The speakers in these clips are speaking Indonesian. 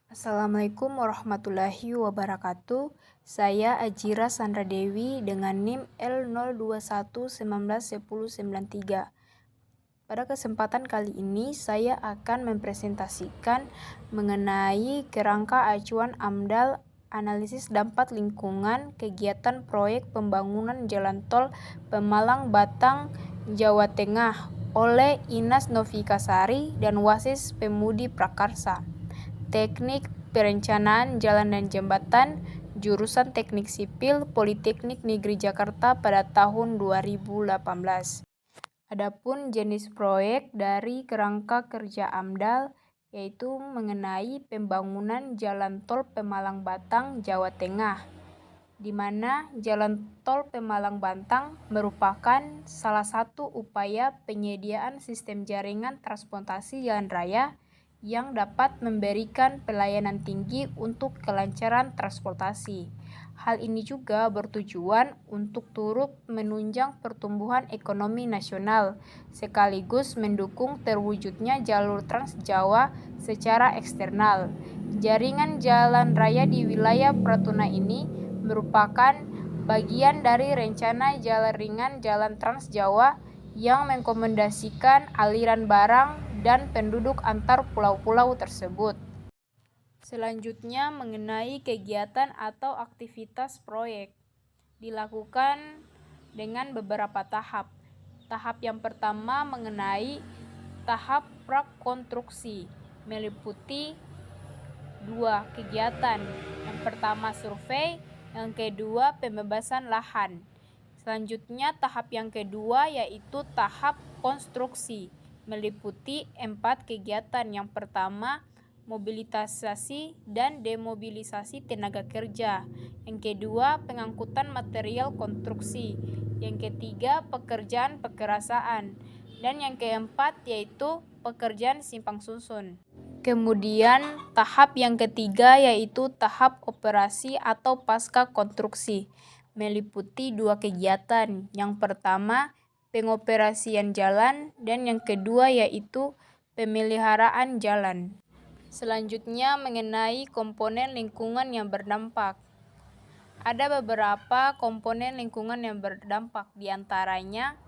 Assalamualaikum warahmatullahi wabarakatuh. Saya Ajira Sandra Dewi dengan NIM L021191093. Pada kesempatan kali ini saya akan mempresentasikan mengenai kerangka acuan AMDAL analisis dampak lingkungan kegiatan proyek pembangunan jalan tol Pemalang Batang, Jawa Tengah oleh Inas Novikasari dan Wasis Pemudi Prakarsa. Teknik Perencanaan Jalan dan Jembatan, jurusan Teknik Sipil Politeknik Negeri Jakarta pada tahun 2018. Adapun jenis proyek dari kerangka kerja AMDAL yaitu mengenai pembangunan jalan tol Pemalang Batang, Jawa Tengah, di mana jalan tol Pemalang Batang merupakan salah satu upaya penyediaan sistem jaringan transportasi jalan raya yang dapat memberikan pelayanan tinggi untuk kelancaran transportasi. Hal ini juga bertujuan untuk turut menunjang pertumbuhan ekonomi nasional, sekaligus mendukung terwujudnya jalur Trans Jawa secara eksternal. Jaringan jalan raya di wilayah Pratuna ini merupakan bagian dari rencana jalan ringan Jalan Trans Jawa yang mengakomodasikan aliran barang dan penduduk antar pulau-pulau tersebut. Selanjutnya mengenai kegiatan atau aktivitas proyek dilakukan dengan beberapa tahap. Tahap yang pertama mengenai tahap prakonstruksi meliputi dua kegiatan. Yang pertama survei, yang kedua pembebasan lahan. Selanjutnya tahap yang kedua yaitu tahap konstruksi meliputi 4 kegiatan. Yang pertama mobilisasi dan demobilisasi tenaga kerja. Yang kedua pengangkutan material konstruksi. Yang ketiga pekerjaan pekerasaan. Dan yang keempat yaitu pekerjaan simpang susun. Kemudian tahap yang ketiga yaitu tahap operasi atau pasca konstruksi meliputi 2 kegiatan. Yang pertama pengoperasian jalan dan yang kedua yaitu pemeliharaan jalan. Selanjutnya mengenai komponen lingkungan yang berdampak. Ada beberapa komponen lingkungan yang berdampak, diantaranya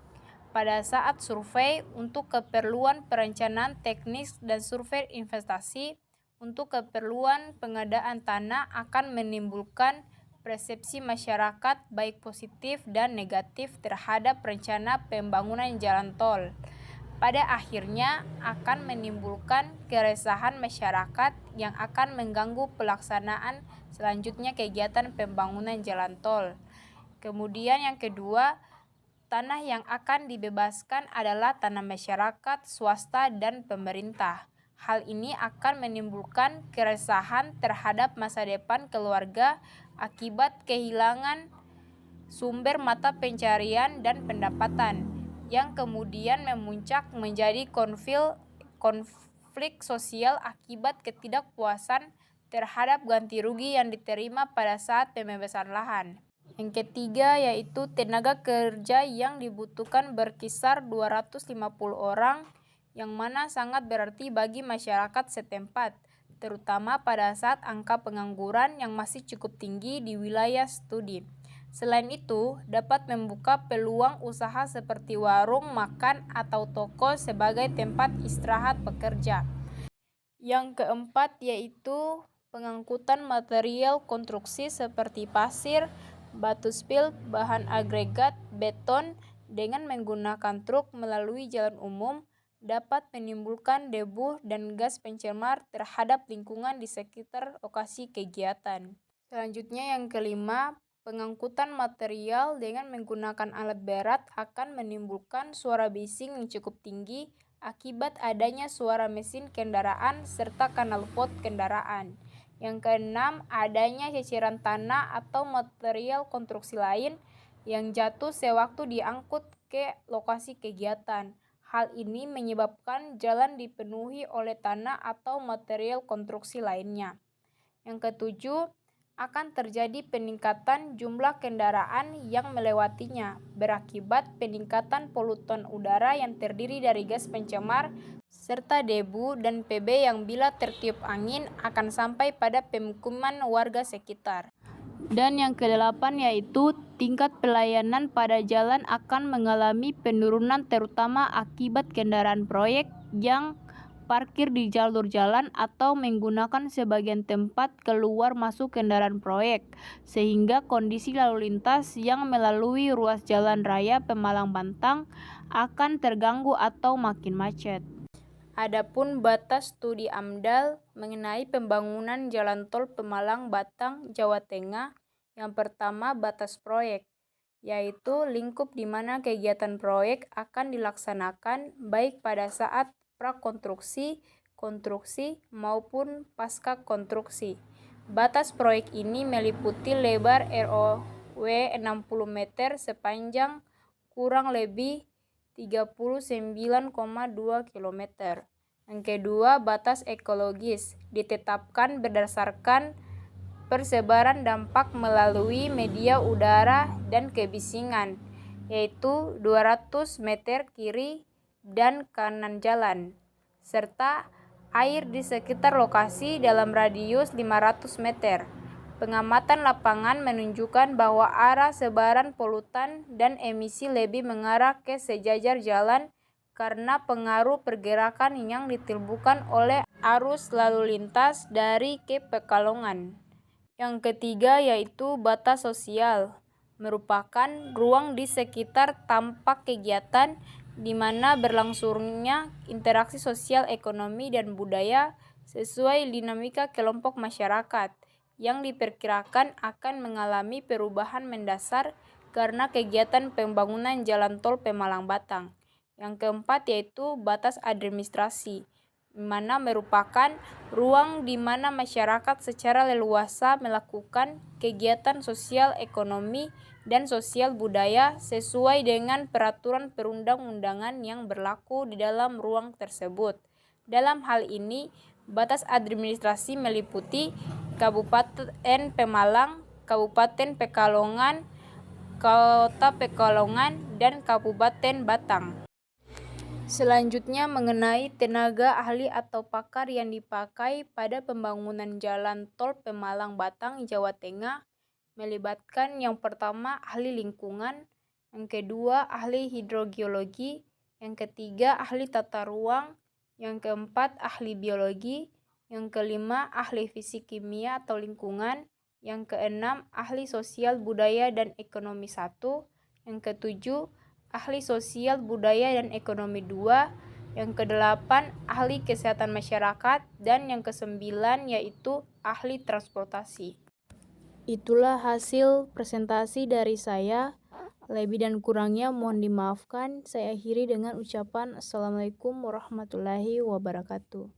pada saat survei untuk keperluan perencanaan teknis dan survei investasi untuk keperluan pengadaan tanah akan menimbulkan persepsi masyarakat baik positif dan negatif terhadap rencana pembangunan jalan tol. Pada akhirnya akan menimbulkan keresahan masyarakat yang akan mengganggu pelaksanaan selanjutnya kegiatan pembangunan jalan tol. Kemudian yang kedua, tanah yang akan dibebaskan adalah tanah masyarakat, swasta, dan pemerintah. Hal ini akan menimbulkan keresahan terhadap masa depan keluarga akibat kehilangan sumber mata pencarian dan pendapatan, yang kemudian memuncak menjadi konflik sosial akibat ketidakpuasan terhadap ganti rugi yang diterima pada saat pembebasan lahan. Yang ketiga yaitu tenaga kerja yang dibutuhkan berkisar 250 orang, yang mana sangat berarti bagi masyarakat setempat, terutama pada saat angka pengangguran yang masih cukup tinggi di wilayah studi. Selain itu, dapat membuka peluang usaha seperti warung makan atau toko sebagai tempat istirahat pekerja. Yang keempat yaitu pengangkutan material konstruksi seperti pasir, batu spil, bahan agregat, beton dengan menggunakan truk melalui jalan umum dapat menimbulkan debu dan gas pencemar terhadap lingkungan di sekitar lokasi kegiatan. Selanjutnya yang kelima, pengangkutan material dengan menggunakan alat berat akan menimbulkan suara bising yang cukup tinggi akibat adanya suara mesin kendaraan serta knalpot kendaraan. Yang keenam, adanya ceceran tanah atau material konstruksi lain yang jatuh sewaktu diangkut ke lokasi kegiatan. Hal ini menyebabkan jalan dipenuhi oleh tanah atau material konstruksi lainnya. Yang ketujuh, akan terjadi peningkatan jumlah kendaraan yang melewatinya, berakibat peningkatan polutan udara yang terdiri dari gas pencemar serta debu dan PB yang bila tertiup angin akan sampai pada pemukiman warga sekitar. Dan yang kedelapan yaitu tingkat pelayanan pada jalan akan mengalami penurunan terutama akibat kendaraan proyek yang parkir di jalur jalan atau menggunakan sebagian tempat keluar masuk kendaraan proyek, sehingga kondisi lalu lintas yang melalui ruas jalan raya Pemalang Batang akan terganggu atau makin macet. Adapun batas studi AMDAL mengenai pembangunan jalan tol Pemalang Batang, Jawa Tengah, yang pertama batas proyek, yaitu lingkup di mana kegiatan proyek akan dilaksanakan baik pada saat prakonstruksi, konstruksi, maupun pasca konstruksi. Batas proyek ini meliputi lebar ROW 60 meter sepanjang kurang lebih 39,2 km. Yang kedua, batas ekologis ditetapkan berdasarkan persebaran dampak melalui media udara dan kebisingan, yaitu 200 meter kiri dan kanan jalan, serta air di sekitar lokasi dalam radius 500 meter. Pengamatan lapangan menunjukkan bahwa arah sebaran polutan dan emisi lebih mengarah ke sejajar jalan karena pengaruh pergerakan yang ditimbulkan oleh arus lalu lintas dari ke Pekalongan. Yang ketiga yaitu batas sosial, merupakan ruang di sekitar tempat kegiatan di mana berlangsungnya interaksi sosial, ekonomi, dan budaya sesuai dinamika kelompok masyarakat yang diperkirakan akan mengalami perubahan mendasar karena kegiatan pembangunan jalan tol Pemalang Batang. Yang keempat yaitu batas administrasi, mana merupakan ruang di mana masyarakat secara leluasa melakukan kegiatan sosial, ekonomi, dan sosial budaya sesuai dengan peraturan perundang-undangan yang berlaku di dalam ruang tersebut. Dalam hal ini, batas administrasi meliputi Kabupaten Pemalang, Kabupaten Pekalongan, Kota Pekalongan, dan Kabupaten Batang. Selanjutnya mengenai tenaga ahli atau pakar yang dipakai pada pembangunan jalan tol Pemalang Batang, Jawa Tengah, melibatkan yang pertama ahli lingkungan, yang kedua ahli hidrogeologi, yang ketiga ahli tata ruang, yang keempat ahli biologi, yang kelima ahli fisik kimia atau lingkungan, yang keenam ahli sosial budaya dan ekonomi 1, yang ketujuh ahli sosial budaya dan ekonomi 2, yang kedelapan ahli kesehatan masyarakat, dan yang kesembilan yaitu ahli transportasi. Itulah hasil presentasi dari saya. Lebih dan kurangnya mohon dimaafkan. Saya akhiri dengan ucapan Assalamualaikum warahmatullahi wabarakatuh.